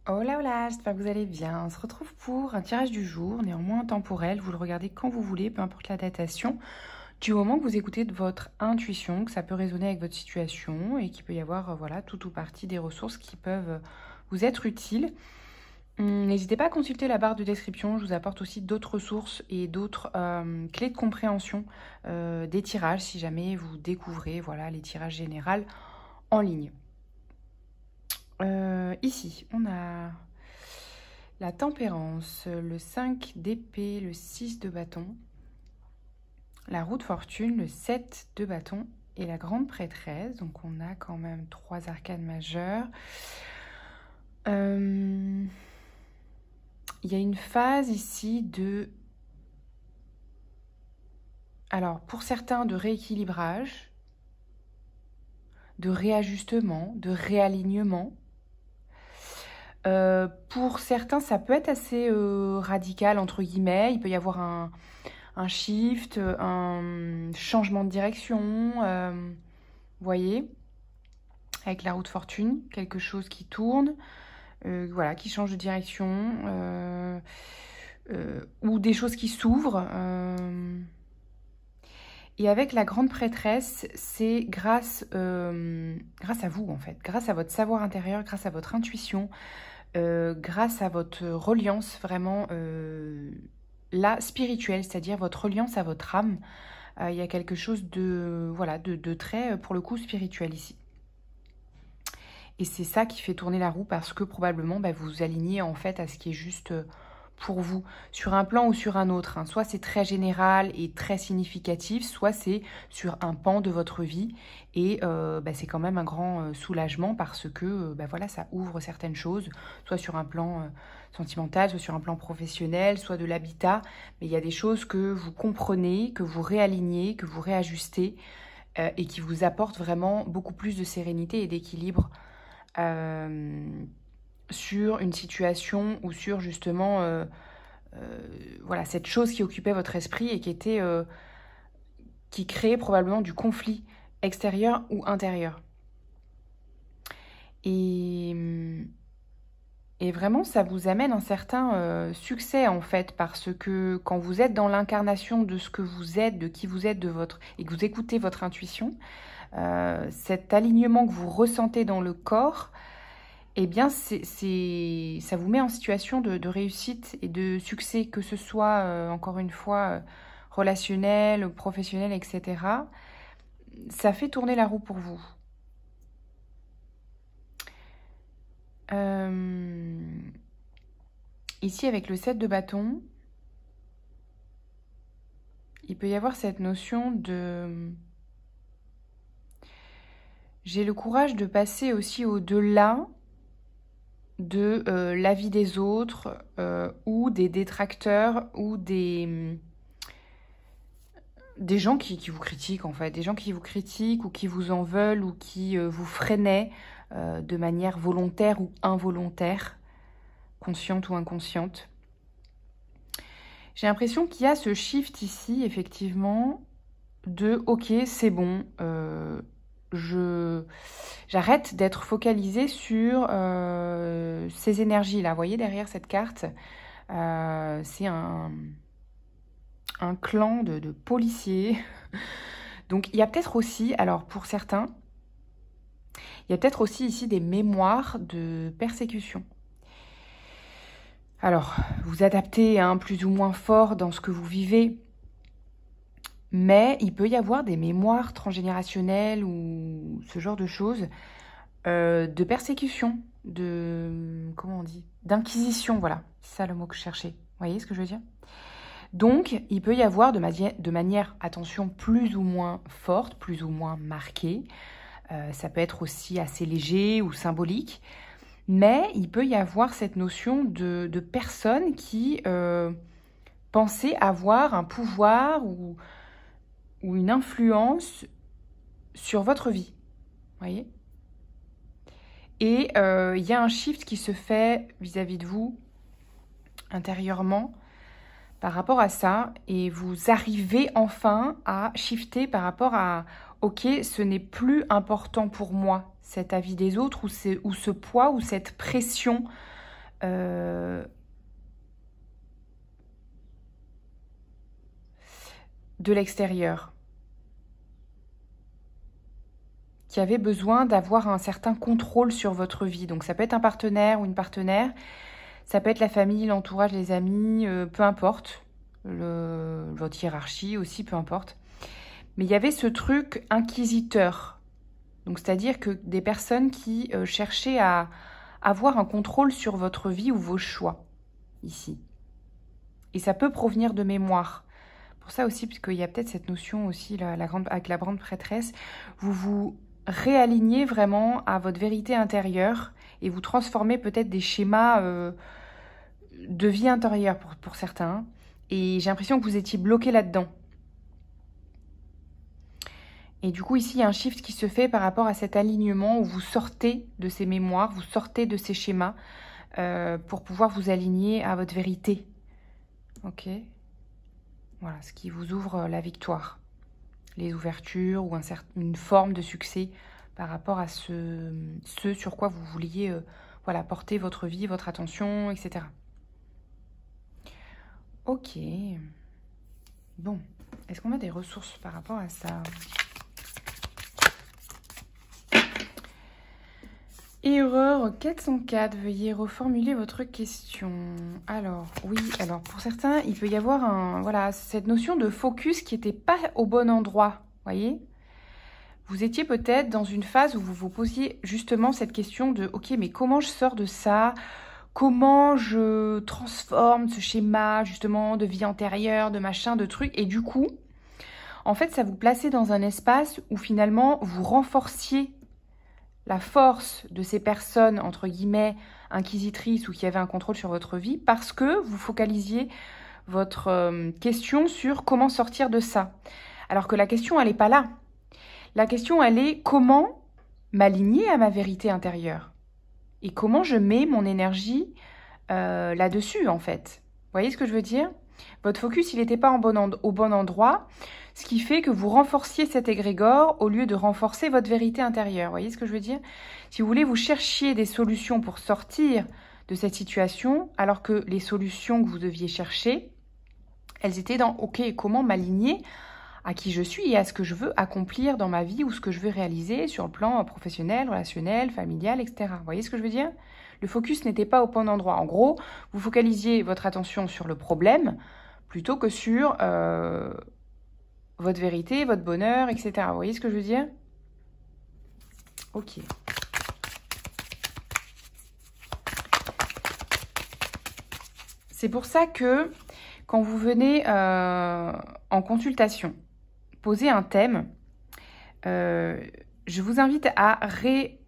Hola, hola, j'espère que vous allez bien. On se retrouve pour un tirage du jour, néanmoins temporel. Vous le regardez quand vous voulez, peu importe la datation. Du moment que vous écoutez de votre intuition, que ça peut résonner avec votre situation et qu'il peut y avoir voilà, tout ou partie des ressources qui peuvent vous être utiles. N'hésitez pas à consulter la barre de description. Je vous apporte aussi d'autres ressources et d'autres clés de compréhension des tirages si jamais vous découvrez voilà, les tirages généraux en ligne. Ici, on a la tempérance, le 5 d'épée, le 6 de bâton, la roue de fortune, le 7 de bâton et la grande prêtresse. Donc on a quand même 3 arcanes majeures. Il y a une phase ici de... Alors pour certains de rééquilibrage, de réajustement, de réalignement. Pour certains, ça peut être assez radical, entre guillemets. Il peut y avoir un shift, un changement de direction, vous voyez, avec la roue de fortune, quelque chose qui tourne, voilà, qui change de direction, ou des choses qui s'ouvrent. Et avec la grande prêtresse, c'est grâce à vous, en fait, grâce à votre savoir intérieur, grâce à votre intuition, grâce à votre reliance vraiment là spirituelle, c'est-à-dire votre reliance à votre âme. Il y a quelque chose de, voilà, de très, pour le coup, spirituel ici. Et c'est ça qui fait tourner la roue parce que probablement vous vous alignez en fait à ce qui est juste pour vous, sur un plan ou sur un autre. Hein. Soit c'est très général et très significatif, soit c'est sur un pan de votre vie. Et c'est quand même un grand soulagement parce que voilà, ça ouvre certaines choses, soit sur un plan sentimental, soit sur un plan professionnel, soit de l'habitat. Mais il y a des choses que vous comprenez, que vous réalignez, que vous réajustez et qui vous apportent vraiment beaucoup plus de sérénité et d'équilibre sur une situation ou sur justement voilà, cette chose qui occupait votre esprit et qui était qui créait probablement du conflit extérieur ou intérieur. Et vraiment, ça vous amène un certain succès en fait, parce que quand vous êtes dans l'incarnation de ce que vous êtes, de qui vous êtes, de votre et que vous écoutez votre intuition, cet alignement que vous ressentez dans le corps, eh bien, ça vous met en situation de réussite et de succès, que ce soit, encore une fois, relationnel, professionnel, etc. Ça fait tourner la roue pour vous. Ici, avec le 7 de bâton, il peut y avoir cette notion de... J'ai le courage de passer aussi au-delà de l'avis des autres ou des détracteurs ou des gens qui vous critiquent en fait, des gens qui vous critiquent ou qui vous en veulent ou qui vous freinaient de manière volontaire ou involontaire, consciente ou inconsciente. J'ai l'impression qu'il y a ce shift ici, effectivement, de « ok, c'est bon, j'arrête d'être focalisée sur ces énergies-là ». Vous voyez derrière cette carte, c'est un clan de policiers. Donc il y a peut-être aussi, alors pour certains, il y a peut-être aussi ici des mémoires de persécution. Alors, vous adaptez plus ou moins fort dans ce que vous vivez, mais il peut y avoir des mémoires transgénérationnelles ou ce genre de choses, de persécution, de, comment on dit, d'inquisition, voilà, c'est ça le mot que je cherchais. Vous voyez ce que je veux dire ? Donc, il peut y avoir de manière, attention, plus ou moins forte, plus ou moins marquée. Ça peut être aussi assez léger ou symbolique. Mais il peut y avoir cette notion de personnes qui pensaient avoir un pouvoir ou une influence sur votre vie. Vous voyez ? Et il y a un shift qui se fait vis-à-vis de vous, intérieurement, par rapport à ça, et vous arrivez enfin à shifter par rapport à « ok, ce n'est plus important pour moi, cet avis des autres ou ce poids ou cette pression de l'extérieur, qui avait besoin d'avoir un certain contrôle sur votre vie. Donc ça peut être un partenaire ou une partenaire, ça peut être la famille, l'entourage, les amis, peu importe, votre hiérarchie aussi, peu importe. Mais il y avait ce truc inquisiteur. Donc c'est-à-dire que des personnes qui cherchaient à avoir un contrôle sur votre vie ou vos choix, ici. Et ça peut provenir de mémoire. Pour ça aussi, puisqu'il y a peut-être cette notion aussi avec la grande prêtresse, vous vous réalignez vraiment à votre vérité intérieure et vous transformez peut-être des schémas de vie intérieure pour certains. Et j'ai l'impression que vous étiez bloqué là-dedans. Et du coup, ici, il y a un shift qui se fait par rapport à cet alignement où vous sortez de ces mémoires, vous sortez de ces schémas pour pouvoir vous aligner à votre vérité. Ok ? Voilà, ce qui vous ouvre la victoire. Les ouvertures ou une forme de succès par rapport à ce sur quoi vous vouliez voilà, porter votre vie, votre attention, etc. Ok. Bon, est-ce qu'on a des ressources par rapport à ça ? Erreur 404, veuillez reformuler votre question. Alors, oui, alors pour certains, il peut y avoir voilà, cette notion de focus qui n'était pas au bon endroit, voyez ? Vous étiez peut-être dans une phase où vous vous posiez justement cette question de « Ok, mais comment je sors de ça ? Comment je transforme ce schéma justement de vie antérieure, de machin, de trucs ?» Et du coup, en fait, ça vous plaçait dans un espace où finalement, vous renforciez la force de ces personnes, entre guillemets, inquisitrices ou qui avaient un contrôle sur votre vie, parce que vous focalisiez votre question sur comment sortir de ça. Alors que la question, elle n'est pas là. La question, elle est comment m'aligner à ma vérité intérieure et comment je mets mon énergie là-dessus, en fait. Vous voyez ce que je veux dire ? Votre focus, il n'était pas au bon endroit, ce qui fait que vous renforciez cet égrégore au lieu de renforcer votre vérité intérieure. Vous voyez ce que je veux dire ? Si vous voulez, vous cherchiez des solutions pour sortir de cette situation, alors que les solutions que vous deviez chercher, elles étaient dans « Ok, comment m'aligner à qui je suis et à ce que je veux accomplir dans ma vie ou ce que je veux réaliser sur le plan professionnel, relationnel, familial, etc. » Vous voyez ce que je veux dire ? Le focus n'était pas au bon endroit. En gros, vous focalisiez votre attention sur le problème plutôt que sur votre vérité, votre bonheur, etc. Vous voyez ce que je veux dire ? Ok. C'est pour ça que quand vous venez en consultation, poser un thème, je vous invite à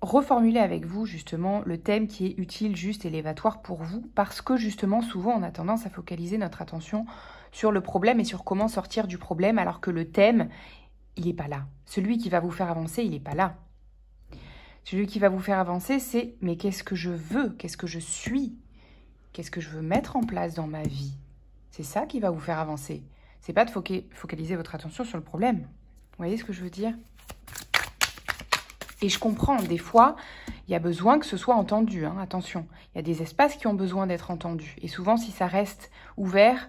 reformuler avec vous justement le thème qui est utile, juste, élévatoire pour vous, parce que justement, souvent, on a tendance à focaliser notre attention sur le problème et sur comment sortir du problème, alors que le thème, il n'est pas là. Celui qui va vous faire avancer, il n'est pas là. Celui qui va vous faire avancer, c'est « mais qu'est-ce que je veux ? Qu'est-ce que je suis ? Qu'est-ce que je veux mettre en place dans ma vie ?» C'est ça qui va vous faire avancer. C'est pas de focaliser votre attention sur le problème. Vous voyez ce que je veux dire ? Et je comprends, des fois, il y a besoin que ce soit entendu, hein, attention. Il y a des espaces qui ont besoin d'être entendus. Et souvent, si ça reste ouvert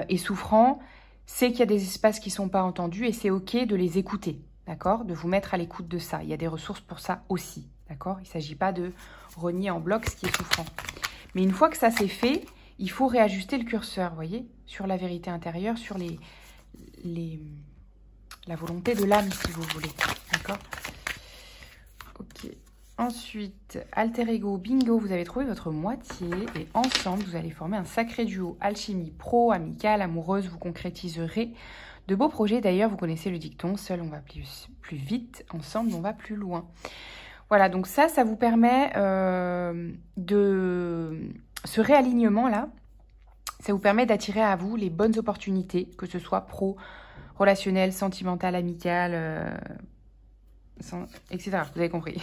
et souffrant, c'est qu'il y a des espaces qui ne sont pas entendus et c'est OK de les écouter, d'accord ? De vous mettre à l'écoute de ça. Il y a des ressources pour ça aussi, d'accord ? Il ne s'agit pas de renier en bloc ce qui est souffrant. Mais une fois que ça c'est fait, il faut réajuster le curseur, vous voyez ? Sur la vérité intérieure, sur la volonté de l'âme, si vous voulez, d'accord ? Ok. Ensuite, alter ego, bingo, vous avez trouvé votre moitié et ensemble, vous allez former un sacré duo. Alchimie pro, amicale, amoureuse, vous concrétiserez de beaux projets. D'ailleurs, vous connaissez le dicton, seul on va plus vite, ensemble on va plus loin. Voilà, donc ça vous permet ce réalignement-là, ça vous permet d'attirer à vous les bonnes opportunités, que ce soit pro, relationnel, sentimental, amical, etc. Vous avez compris.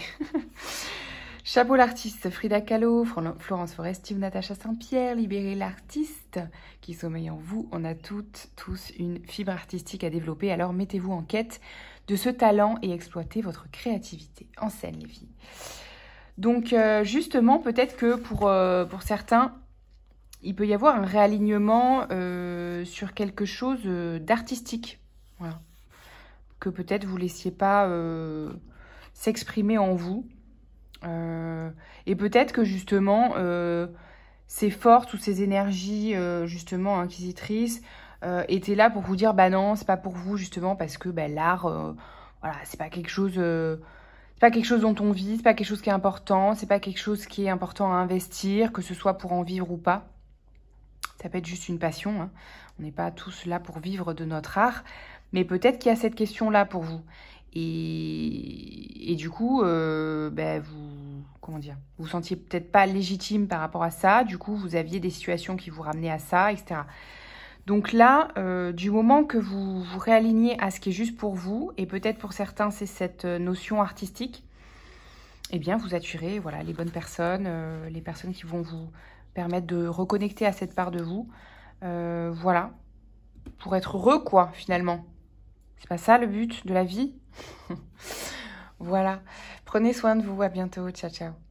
Chapeau l'artiste, Frida Kahlo, Florence Foresti, Natacha Saint-Pierre, libérez l'artiste qui sommeille en vous. On a tous une fibre artistique à développer, alors mettez-vous en quête de ce talent et exploitez votre créativité. En scène, les filles. Donc, justement, peut-être que pour certains, il peut y avoir un réalignement sur quelque chose d'artistique. Voilà. Que peut-être vous ne laissiez pas s'exprimer en vous. Et peut-être que justement, ces forces ou ces énergies, justement, inquisitrices, étaient là pour vous dire, bah non, c'est pas pour vous, justement, parce que bah, l'art, voilà, c'est pas quelque chose... c'est pas quelque chose dont on vit, c'est pas quelque chose qui est important, c'est pas quelque chose qui est important à investir, que ce soit pour en vivre ou pas. Ça peut être juste une passion, hein. On n'est pas tous là pour vivre de notre art, mais peut-être qu'il y a cette question-là pour vous. Et du coup, ben comment dire, vous vous sentiez peut-être pas légitime par rapport à ça, du coup vous aviez des situations qui vous ramenaient à ça, etc. Donc là, du moment que vous vous réalignez à ce qui est juste pour vous, et peut-être pour certains c'est cette notion artistique, eh bien vous attirez voilà, les bonnes personnes, les personnes qui vont vous permettre de reconnecter à cette part de vous. Voilà, pour être heureux quoi finalement. C'est pas ça le but de la vie. Voilà, prenez soin de vous, à bientôt, ciao ciao.